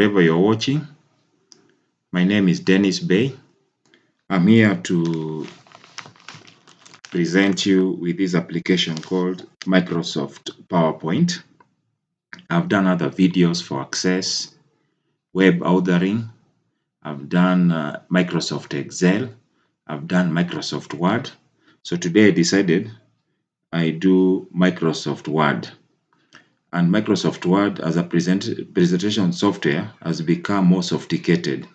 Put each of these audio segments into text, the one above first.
wherever you're watching. My name is Dennis Bay. I'm here to present you with this application called Microsoft PowerPoint. I've done other videos for Access, web authoring. I've done Microsoft Excel. I've done Microsoft Word. So today I decided I do Microsoft Word. And Microsoft Word as a presentation software has become more sophisticated.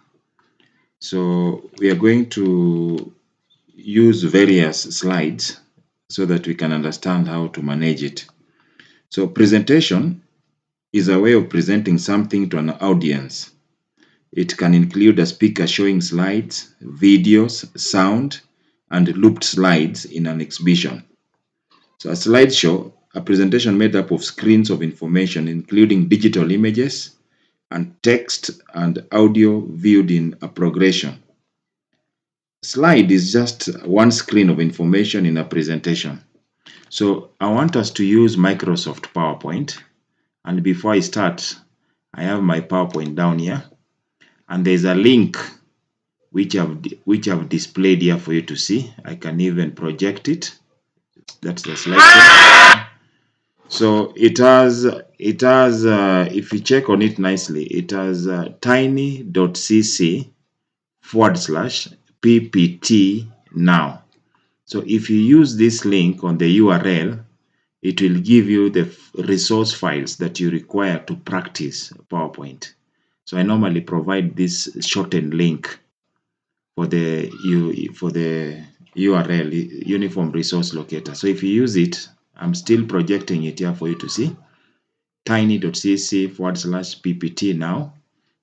So we are going to use various slides so that we can understand how to manage it. So presentation is a way of presenting something to an audience. It can include a speaker showing slides, videos, sound, and looped slides in an exhibition. So a slideshow, a presentation made up of screens of information including digital images and text and audio viewed in a progression. Slide is just one screen of information in a presentation. So I want us to use Microsoft PowerPoint. And before I start, I have my PowerPoint down here. And there's a link which I've displayed here for you to see. I can even project it. That's the slide. So it has if you check on it nicely, it has tiny.cc/ppt now. So if you use this link on the URL, it will give you the resource files that you require to practice PowerPoint. So I normally provide this shortened link for the URL, Uniform Resource Locator. So if you use it, I'm still projecting it here for you to see. tiny.cc/ppt now.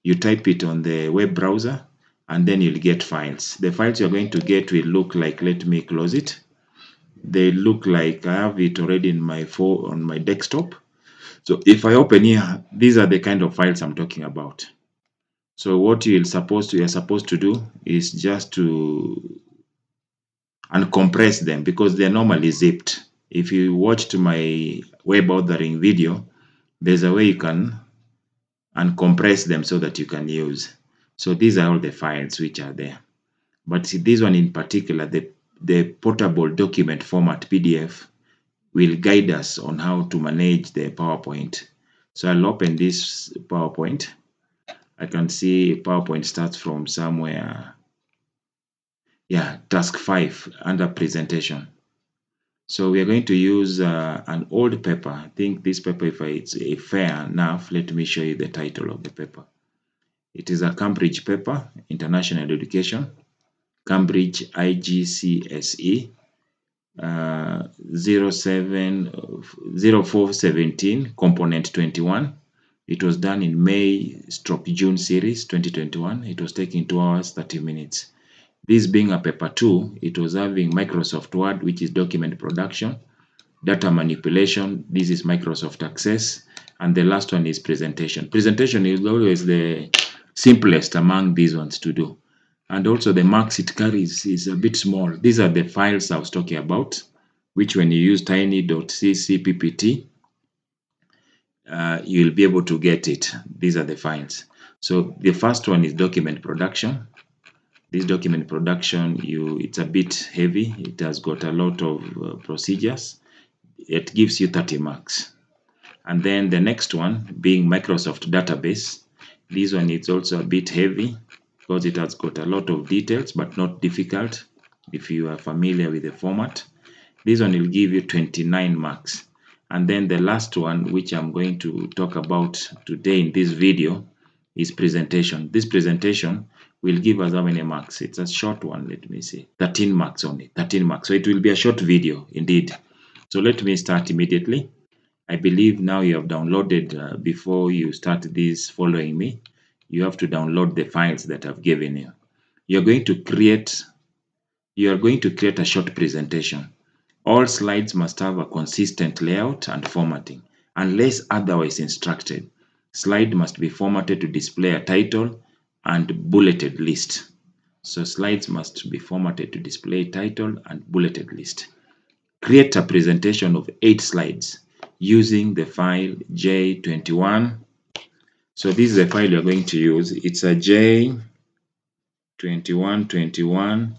You type it on the web browser and then you'll get files. The files you're going to get will look like, let me close it. They look like I have it already in my phone on my desktop. So if I open here, these are the kind of files I'm talking about. So what you're supposed to do is just to uncompress them because they're normally zipped. If you watched my web authoring video, there's a way you can uncompress them so that you can use. So these are all the files which are there. But this one in particular, the portable document format PDF will guide us on how to manage the PowerPoint. So I'll open this PowerPoint. I can see PowerPoint starts from somewhere. Yeah, task 5 under presentation. So we are going to use an old paper. I think this paper, if it's fair enough, let me show you the title of the paper. It is a Cambridge paper, International Education, Cambridge IGCSE 0417, component 21. It was done in May/June series 2021. It was taking 2 hours 30 minutes. This being a paper 2, it was having Microsoft Word, which is document production, data manipulation, this is Microsoft Access, and the last one is presentation. Presentation is always the simplest among these ones to do. And also the marks it carries is a bit small. These are the files I was talking about, which when you use tiny.cc/ppt, you'll be able to get it. These are the files. So the first one is document production. This document production, it's a bit heavy. It has got a lot of procedures. It gives you 30 marks. And then the next one being Microsoft database. This one is also a bit heavy because it has got a lot of details, but not difficult if you are familiar with the format. This one will give you 29 marks. And then the last one, which I'm going to talk about today in this video, is presentation. This presentation will give us how many marks? It's a short one. Let me see. 13 marks only. 13 marks. So it will be a short video indeed. So let me start immediately. I believe now you have downloaded, before you start this following me, you have to download the files that I've given you. You are going to create a short presentation. All slides must have a consistent layout and formatting, unless otherwise instructed. Slide must be formatted to display a title and bulleted list. So slides must be formatted to display title and bulleted list. Create a presentation of 8 slides using the file J21. So this is the file you're going to use. It's a J2121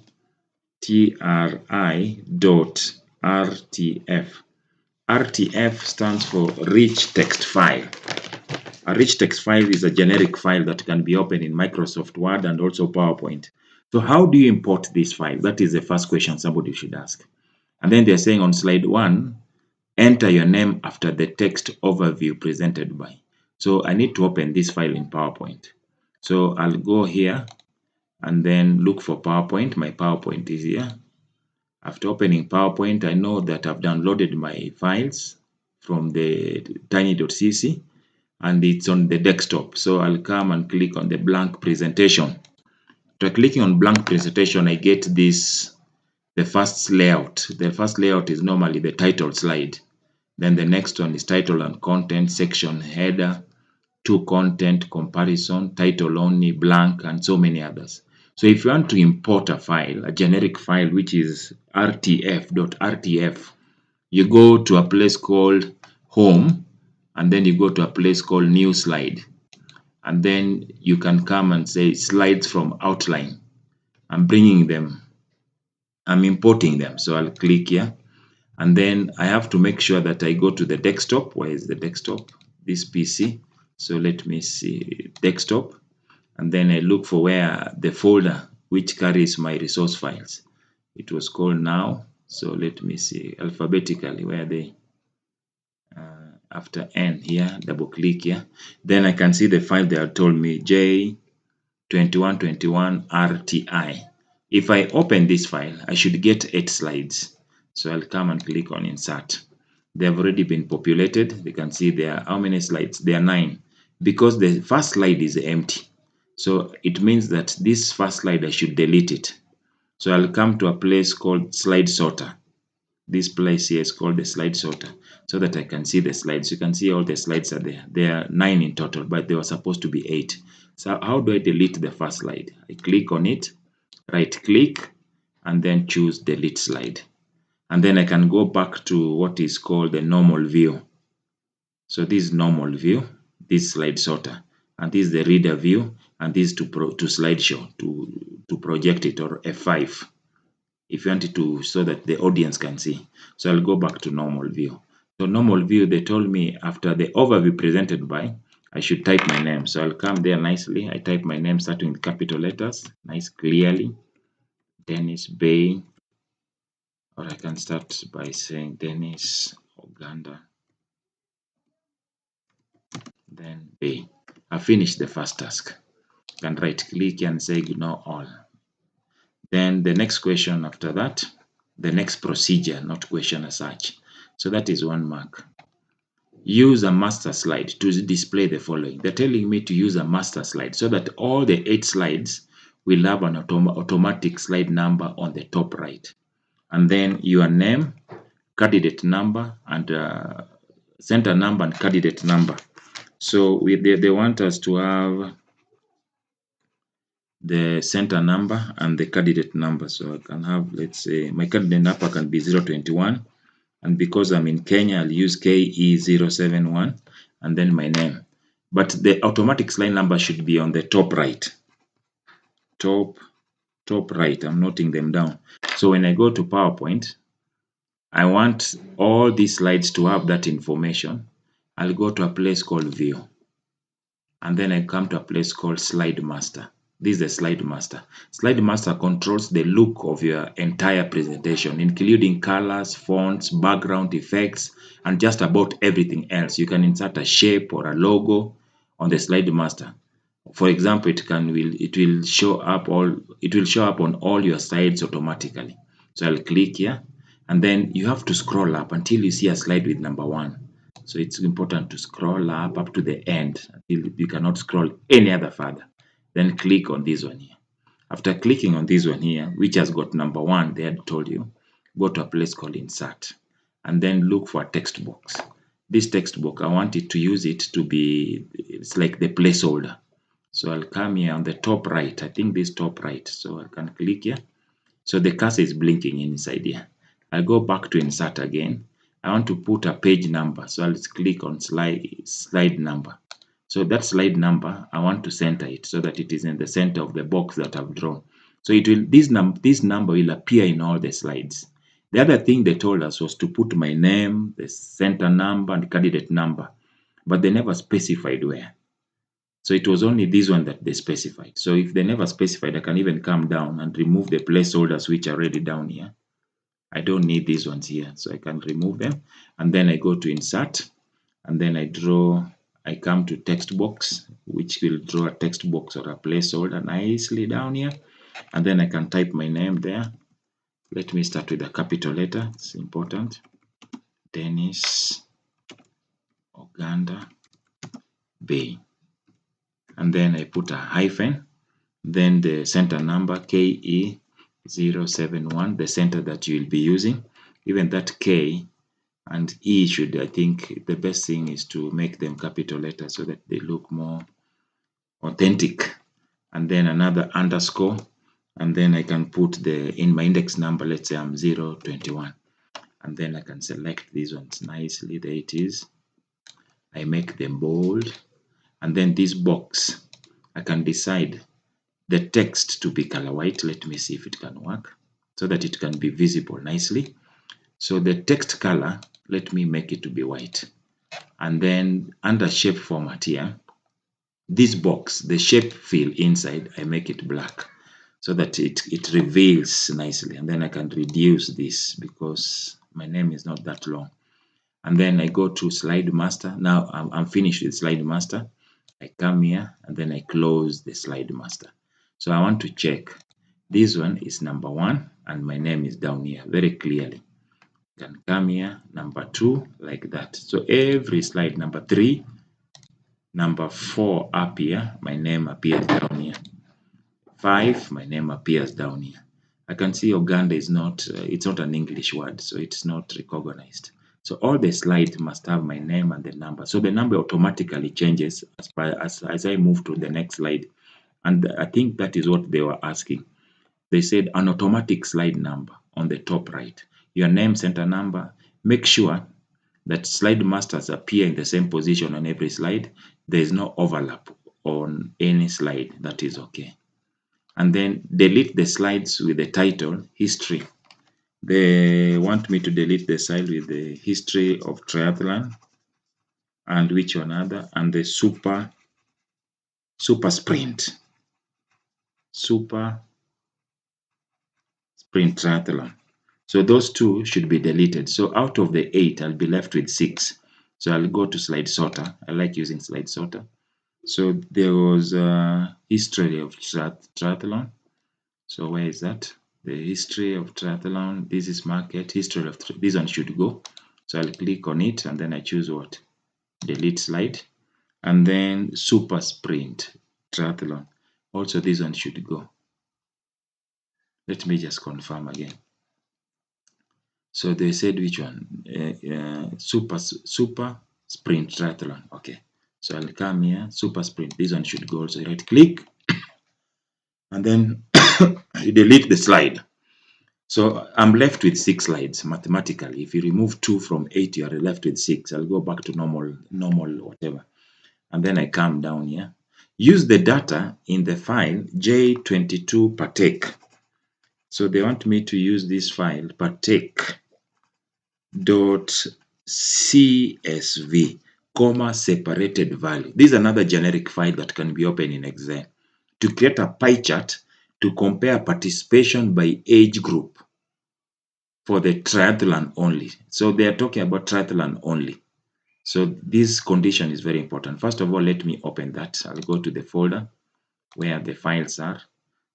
tri.rtf. RTF stands for rich text file. A rich text file is a generic file that can be opened in Microsoft Word and also PowerPoint. So how do you import this file? That is the first question somebody should ask. And then they're saying on slide 1, enter your name after the text overview presented by. So I need to open this file in PowerPoint. So I'll go here and then look for PowerPoint. My PowerPoint is here. After opening PowerPoint, I know that I've downloaded my files from the tiny.cc and it's on the desktop. So I'll come and click on the blank presentation. After clicking on blank presentation, I get this, the first layout. The first layout is normally the title slide. Then the next one is title and content, section, header, to content, comparison, title only, blank, and so many others. So if you want to import a file, a generic file, which is rtf.rtf, you go to a place called home, and then you go to a place called new slide. And then you can come and say slides from outline. I'm bringing them, I'm importing them. So I'll click here. And then I have to make sure that I go to the desktop. Where is the desktop? This PC. So let me see desktop. And then I look for where the folder which carries my resource files. It was called now. So let me see alphabetically where they after N here, double click here. Then I can see the file they have told me J2121 RTI. If I open this file, I should get 8 slides. So I'll come and click on insert. They have already been populated. You can see there are how many slides? There are 9 because the first slide is empty. So it means that this first slide I should delete it. So I'll come to a place called slide sorter. This place here is called the slide sorter so that I can see the slides. You can see all the slides are there. There are 9 in total, but they were supposed to be 8. So how do I delete the first slide? I click on it, right click, and then choose delete slide. And then I can go back to what is called the normal view. So this is normal view, this slide sorter, and this is the reader view, and this to slideshow to project it, or F5 if you want it to, so that the audience can see. So I'll go back to normal view. So normal view, they told me after the overview presented by, I should type my name. So I'll come there nicely. I type my name starting with capital letters, nice clearly, Dennis Bay, or I can start by saying Dennis Uganda, then Bay. I finished the first task. Can right click and say ignore all. Then the next question after that, the next procedure, not question as such. So that is 1 mark. Use a master slide to display the following. They're telling me to use a master slide so that all the 8 slides will have an automatic slide number on the top right. And then your name, candidate number, and center number and candidate number. So they want us to have the center number and the candidate number. So I can have, let's say, my candidate number can be 021, and because I'm in Kenya, I'll use KE071 and then my name. But the automatic slide number should be on the top right. Top right. I'm noting them down. So when I go to PowerPoint, I want all these slides to have that information. I'll go to a place called View, and then I come to a place called Slide Master. This is the Slide Master. Slide Master controls the look of your entire presentation, including colors, fonts, background effects, and just about everything else. You can insert a shape or a logo on the Slide Master. For example, it will show up on all your slides automatically. So I'll click here, and then you have to scroll up until you see a slide with number 1. So it's important to scroll up to the end until you cannot scroll any other further. Then click on this one here. After clicking on this one here, which has got number 1, they had told you, go to a place called Insert, and then look for a text box. This text box, I want it to use it to be, it's like the placeholder. So I'll come here on the top right. I think this top right. So I can click here. So the cursor is blinking inside here. I'll go back to insert again. I want to put a page number. So I'll click on slide number. So that slide number, I want to center it so that it is in the center of the box that I've drawn. So it will this number will appear in all the slides. The other thing they told us was to put my name, the center number, and candidate number, but they never specified where. So it was only this one that they specified. So if they never specified, I can even come down and remove the placeholders which are already down here. I don't need these ones here, so I can remove them. And then I go to insert, and then I come to text box, which will draw a text box or a placeholder nicely down here. And then I can type my name there. Let me start with a capital letter, it's important. Dennis Oganda Bay. And then I put a hyphen, then the center number KE071, the center that you will be using. Even that K and E should, I think the best thing is to make them capital letters so that they look more authentic. And then another underscore, and then I can put in my index number, let's say I'm 021, and then I can select these ones nicely. There it is. I make them bold, and then this box, I can decide the text to be color white. Let me see if it can work so that it can be visible nicely. So the text color, let me make it to be white. And then under shape format here, this box, the shape fill inside, I make it black so that it reveals nicely. And then I can reduce this because my name is not that long. And then I go to slide master. Now I'm finished with slide master. I come here and then I close the slide master. So I want to check. This one is number 1 and my name is down here very clearly. I can come here, number 2, like that. So every slide, number 3, number 4 up here, my name appears down here. 5, my name appears down here. I can see Uganda is not, it's not an English word, so it's not recognized. So all the slides must have my name and the number. So the number automatically changes as I move to the next slide. And I think that is what they were asking. They said an automatic slide number on the top right. Your name, center number. Make sure that slide masters appear in the same position on every slide. There is no overlap on any slide. That is okay. And then delete the slides with the title history. They want me to delete the slide with the history of triathlon and which one other, and the super sprint triathlon. So those 2 should be deleted. So out of the 8, I'll be left with 6. So I'll go to slide sorter. I like using slide sorter. So there was a history of triathlon. So where is that? The history of triathlon. This is market history of this one should go. So I'll click on it and then I choose what? Delete slide. And then super sprint triathlon. Also this one should go. Let me just confirm again. So they said which one? Super sprint triathlon. Okay. So I'll come here. Super sprint. This one should go. So right click and then you delete the slide. So I'm left with 6 slides mathematically. If you remove 2 from 8, you are left with 6. I'll go back to normal whatever. And then I come down here. Use the data in the file J22 partake. So they want me to use this file partake.csv, separated value. This is another generic file that can be opened in Excel to create a pie chart to compare participation by age group for the triathlon only. So they are talking about triathlon only. So this condition is very important. First of all, let me open that. I'll go to the folder where the files are.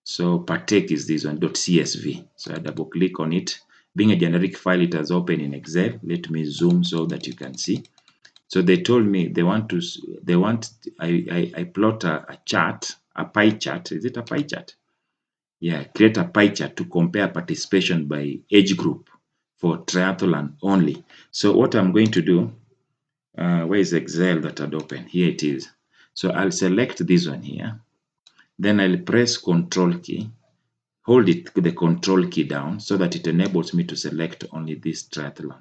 So partake is this one, .csv. So I double click on it. Being a generic file, it has opened in Excel. Let me zoom so that you can see. So they told me I plot a chart, a pie chart. Is it a pie chart? Yeah, create a pie chart to compare participation by age group for triathlon only. So what I'm going to do, where is Excel that had opened? Here it is. So I'll select this one here. Then I'll press Control key, hold the Control key down so that it enables me to select only this triathlon.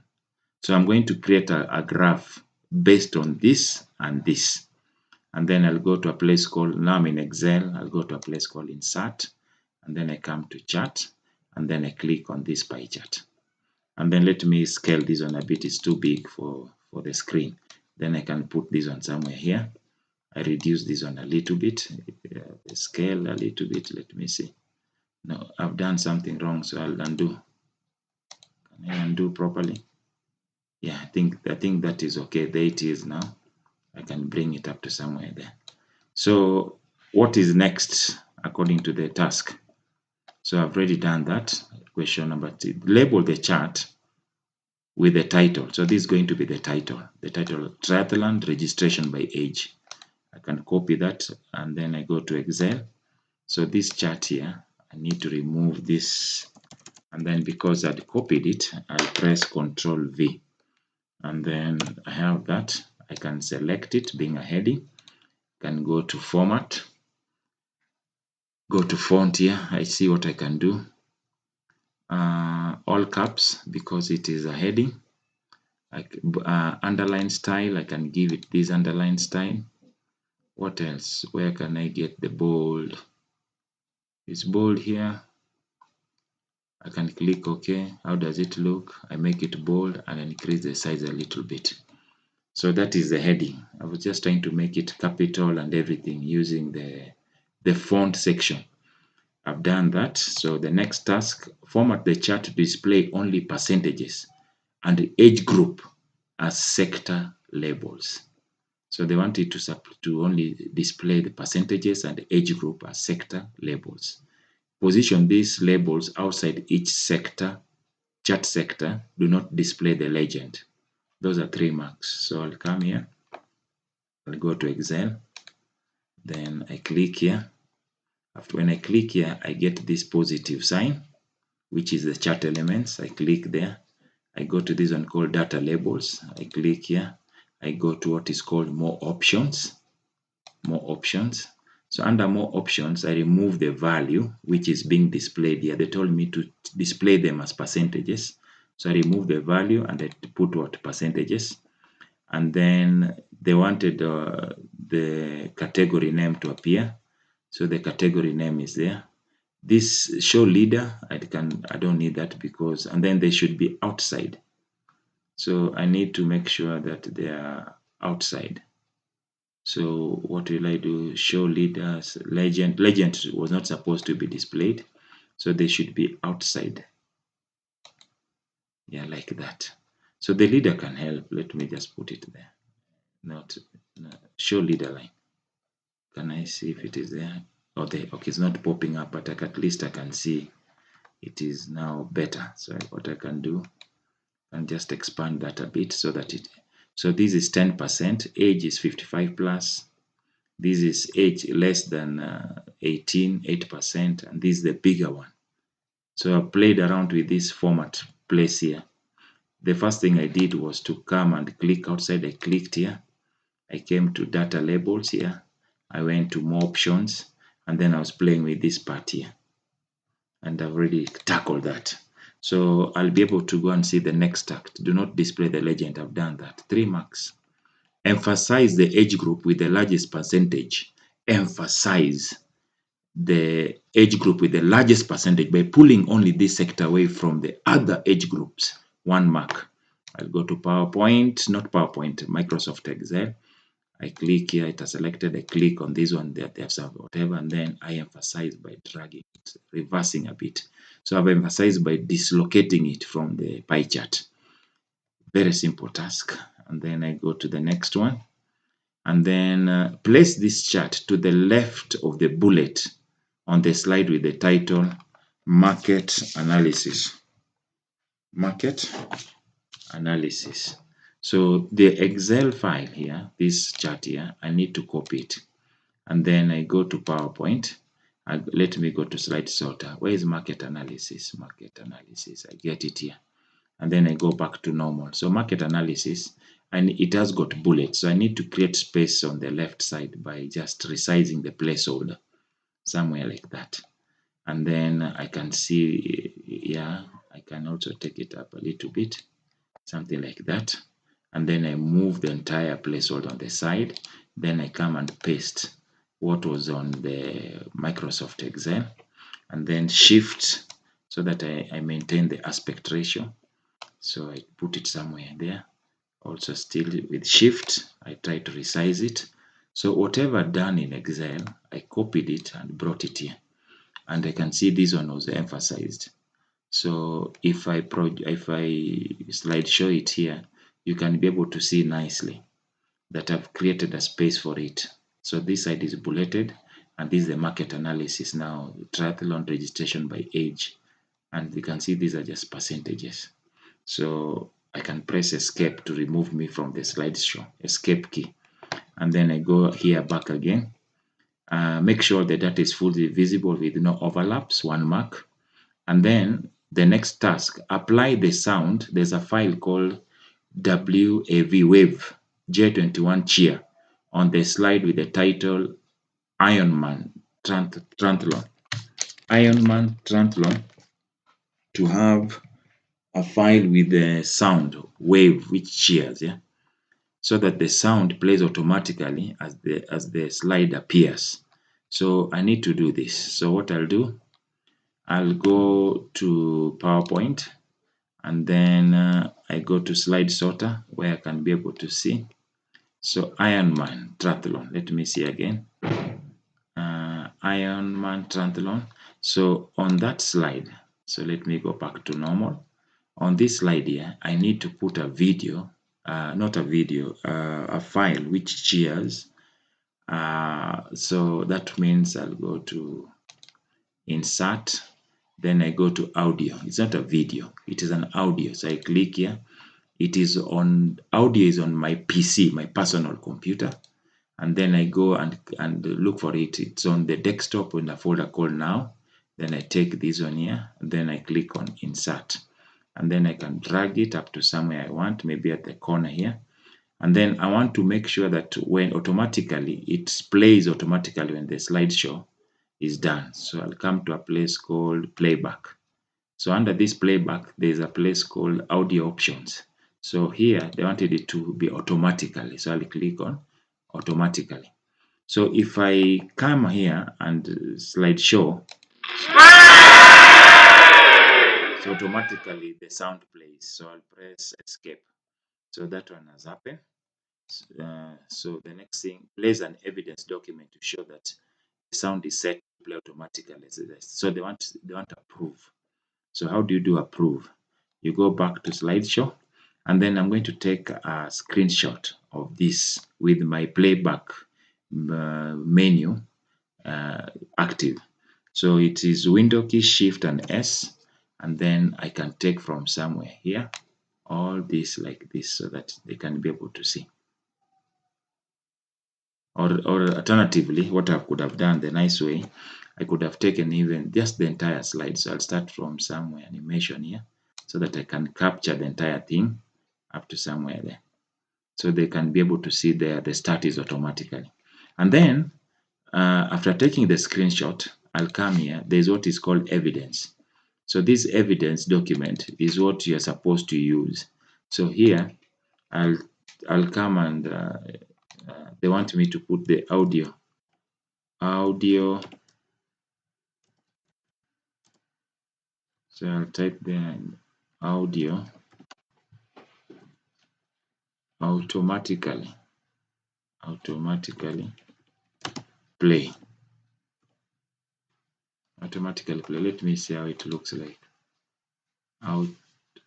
So I'm going to create a graph based on this and this. and then I'll go to a place called, now I'm in Excel, I'll go to a place called Insert, and then I come to Chart, and then I click on this pie chart. And then let me scale this one a bit, it's too big for the screen. Then I can put this one somewhere here. I reduce this one a little bit, scale a little bit, let me see. No, I've done something wrong, so I'll undo. Can I undo properly? Yeah, I think that is okay. There it is now. I can bring it up to somewhere there. So what is next according to the task? So I've already done that. Question number 2. Label the chart with the title. So this is going to be the title. The title, Triathlon Registration by Age. I can copy that and then I go to Excel. So this chart here, I need to remove this, and then because I'd copied it, I'll press Ctrl V, and then I have that. I can select it being a heading, can go to format, go to font here. I see what I can do. All caps because it is a heading. Like underline style, I can give it this underline style. What else? Where can I get the bold? It's bold here. I can click OK. How does it look? I make it bold and increase the size a little bit. So that is the heading. I was just trying to make it capital and everything using the font section. I've done that. So the next task, format the chart to display only percentages and age group as sector labels. So they want it to only display the percentages and age group as sector labels. Position these labels outside each sector, chart sector. Do not display the legend. Those are 3 marks. So I'll come here. I'll go to Excel. Then I click here. After when I click here, I get this positive sign, which is the chart elements. I click there. I go to this one called data labels. I click here. I go to what is called more options. More options. So under more options, I remove the value which is being displayed here. They told me to display them as percentages. So I remove the value and I put what percentages. And then they wanted the category name to appear. So the category name is there. This show leader, I don't need that because, and then they should be outside. So I need to make sure that they are outside. So what will I do? Show leaders, legend. Legend was not supposed to be displayed. So they should be outside. Yeah, like that. So the leader can help. Let me just put it there. Not show leader line. Can I see if it is there? Oh, okay, it's not popping up, but at least I can see it is now better. So what I can do, and just expand that a bit so that so this is 10%, age is 55 plus, this is age less than 18, 8%, and this is the bigger one. So I played around with this format place here. The first thing I did was to come and click outside. I clicked here. I came to data labels here. I went to more options, and then I was playing with this part here. And I've already tackled that. So I'll be able to go and see the next act. Do not display the legend. I've done that. 3 marks. Emphasize the age group with the largest percentage. Emphasize the age group with the largest percentage by pulling only this sector away from the other age groups. 1 mark. I'll go to PowerPoint, not PowerPoint, Microsoft Excel. I click here, it has selected. I click on this one that they have served, whatever, and then I emphasize by dragging it, reversing a bit. So I've emphasized by dislocating it from the pie chart. Very simple task. And then I go to the next one. And then place this chart to the left of the bullet on the slide with the title Market Analysis. Market Analysis. So the Excel file here, this chart here, I need to copy it. And then I go to PowerPoint. Let me go to slide sorter. Where is market analysis? Market analysis. I get it here. And then I go back to normal. So market analysis, and it has got bullets. So I need to create space on the left side by just resizing the placeholder somewhere like that. And then I can see, yeah, I can also take it up a little bit, something like that. and then I move the entire placeholder on the side. Then I come and paste what was on the Microsoft Excel, and then shift so that I maintain the aspect ratio. So I put it somewhere there. Also still with shift, I try to resize it. So whatever done in Excel, I copied it and brought it here. And I can see this one was emphasized. So if I slide show it here, you can be able to see nicely that I've created a space for it. So this side is bulleted, and this is the market analysis now, triathlon registration by age. And you can see these are just percentages. So I can press escape to remove me from the slideshow, escape key. And then I go here back again. Make sure the data is fully visible with no overlaps, 1 mark. And then the next task, apply the sound. There's a file called wave J21 cheer on the slide with the title Ironman Triathlon. Ironman Triathlon, to have a file with the sound wave which cheers, yeah, so that the sound plays automatically as the slide appears. So I need to do this. So what I'll do, I'll go to PowerPoint, and then I go to slide sorter where I can be able to see. So Ironman Triathlon, let me see again. Ironman Triathlon. So on that slide, so let me go back to normal. On this slide here, I need to put a video, not a video, a file which cheers. So that means I'll go to insert, then I go to audio. It's not a video, it is an audio. So I click here. It is on audio is on my PC, my personal computer. And then I go and look for it. It's on the desktop in a folder called now. Then I take this one here, and then I click on insert. And then I can drag it up to somewhere I want, maybe at the corner here. And then I want to make sure that when automatically, it plays automatically when the slideshow is done. So I'll come to a place called playback. So under this playback, there's a place called audio options. So here they wanted it to be automatically. So I'll click on automatically. So if I come here and slideshow, so automatically the sound plays. So I'll press escape. So that one has happened. So the next thing, plays an evidence document to show that the sound is set to play automatically. So they want approve. So how do you do approve? You go back to slideshow, and then I'm going to take a screenshot of this with my playback menu active. So it is window key, shift and S, and then I can take from somewhere here all this like this so that they can be able to see. Or alternatively, what I could have done the nice way, I could have taken even just the entire slide. So I'll start from somewhere, animation here, so that I can capture the entire thing up to somewhere there. So they can be able to see there the start is automatically. And then after taking the screenshot, I'll come here. There's what is called evidence. So this evidence document is what you're supposed to use. So here, I'll come and they want me to put the audio. So I'll type there audio automatically play. Automatically play. Let me see how it looks like.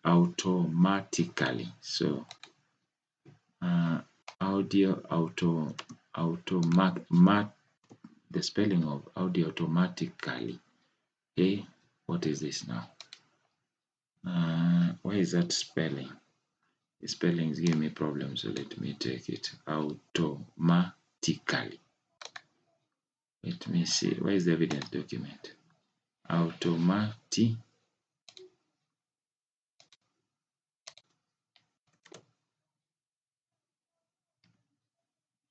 Automatically. So audio the spelling of audio automatically. Okay, what is this now? Why is that spelling? The spelling is giving me problems, so let me take it automatically. Let me see, where is the evidence document? Automatically.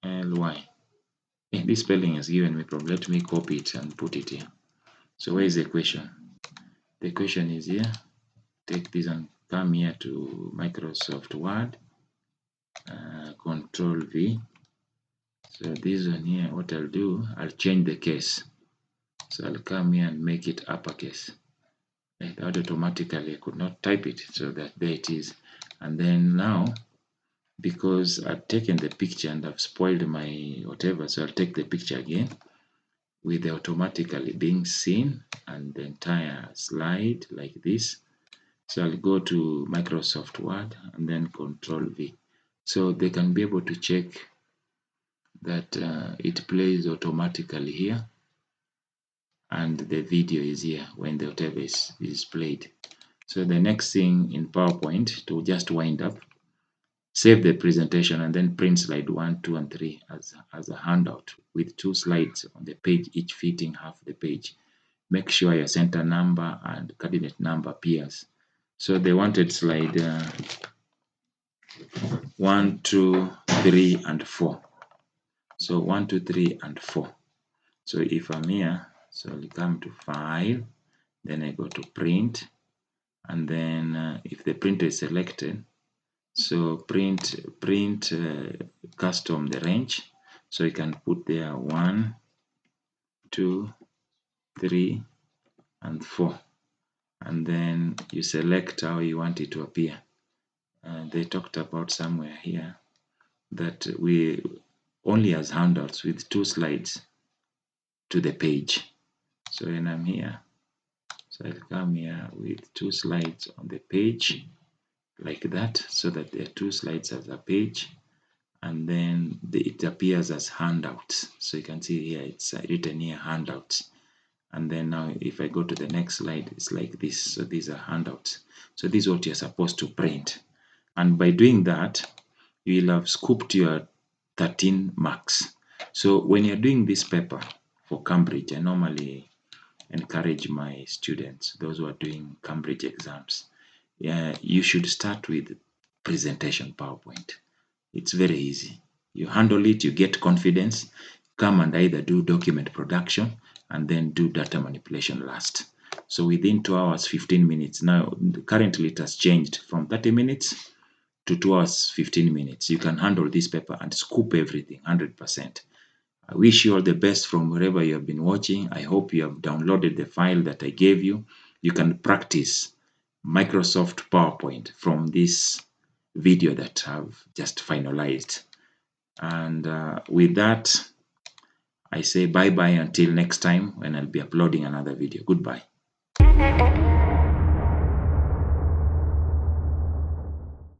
Ly. This spelling has given me problem. Let me copy it and put it here. So where is the equation? The equation is here. Take this and come here to Microsoft Word. Control V. So this one here, what I'll do, I'll change the case. So I'll come here and make it uppercase. That automatically I could not type it, so that there it is. And then now, because I've taken the picture and I've spoiled my whatever, so I'll take the picture again with the automatically being seen and the entire slide like this. So I'll go to Microsoft Word and then Control V. So they can be able to check that it plays automatically here and the video is here when the whatever is played. So the next thing in PowerPoint, to just wind up, save the presentation and then print slide 1, 2, and 3 as a handout with 2 slides on the page, each fitting half the page. Make sure your center number and cabinet number appears. So they wanted slide 1, 2, 3, and 4. So 1, 2, 3, and 4. So if I'm here, so I'll come to File, then I go to Print, and then if the printer is selected, so print custom the range. So you can put there 1, 2, 3, and 4, and then you select how you want it to appear. They talked about somewhere here that we only as handouts with 2 slides to the page. So when I'm here, so I'll come here with 2 slides on the page like that, so that there are 2 slides as a page, and then it appears as handouts. So you can see here it's written here handouts. And then now if I go to the next slide, it's like this. So these are handouts. So this is what you're supposed to print. And by doing that, you will have scooped your 13 marks. So when you're doing this paper for Cambridge, I normally encourage my students, those who are doing Cambridge exams, you should start with presentation PowerPoint. It's very easy. You handle it, you get confidence, come and either do document production and then do data manipulation last. So within 2 hours, 15 minutes. Now, currently it has changed from 30 minutes to 2 hours, 15 minutes. You can handle this paper and scoop everything 100%. I wish you all the best from wherever you have been watching. I hope you have downloaded the file that I gave you. You can practice Microsoft PowerPoint from this video that I've just finalized. And with that, I say bye-bye until next time when I'll be uploading another video. Goodbye.